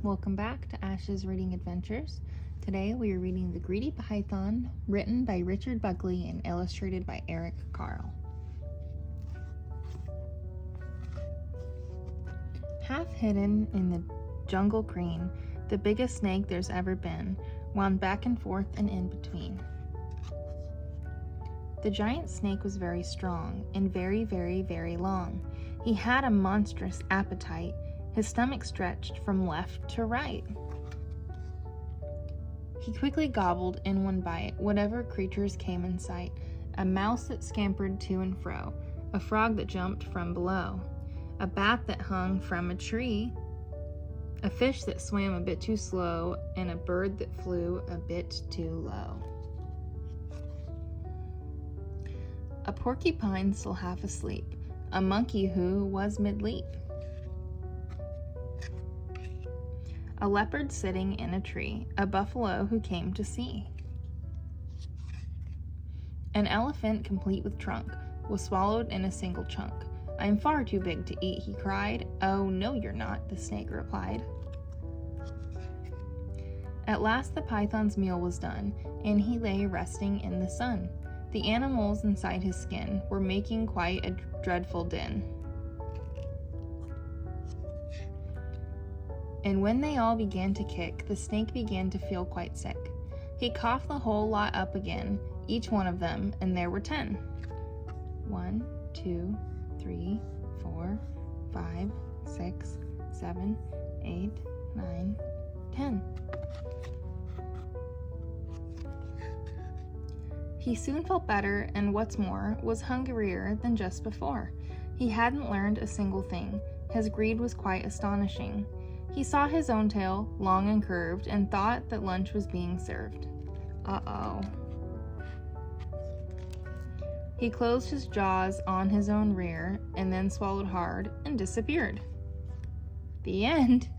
welcome back to Ash's Reading Adventures. Today we are reading The Greedy Python, written by Richard Buckley and illustrated by Carle. Half hidden in the jungle green, the biggest snake there's ever been, wound back and forth and in between. The giant snake was very strong and very, very, very long. He had a monstrous appetite. His stomach stretched from left to right. He quickly gobbled in one bite whatever creatures came in sight, a mouse that scampered to and fro, a frog that jumped from below, a bat that hung from a tree, a fish that swam a bit too slow, and a bird that flew a bit too low. A porcupine still half asleep, a monkey who was mid-leap, a leopard sitting in a tree, a buffalo who came to see. An elephant complete with trunk was swallowed in a single chunk. "I'm far too big to eat," he cried. "Oh, no you're not," the snake replied. At last the python's meal was done, and he lay resting in the sun. The animals inside his skin were making quite a dreadful din. And when they all began to kick, the snake began to feel quite sick. He coughed the whole lot up again, each one of them, and there were 10. 1, 2, 3, 4, 5, 6, 7, 8, 9, 10. He soon felt better, and what's more, was hungrier than just before. He hadn't learned a single thing. His greed was quite astonishing. He saw his own tail, long and curved, and thought that lunch was being served. Uh-oh. He closed his jaws on his own rear, and then swallowed hard and disappeared. The end.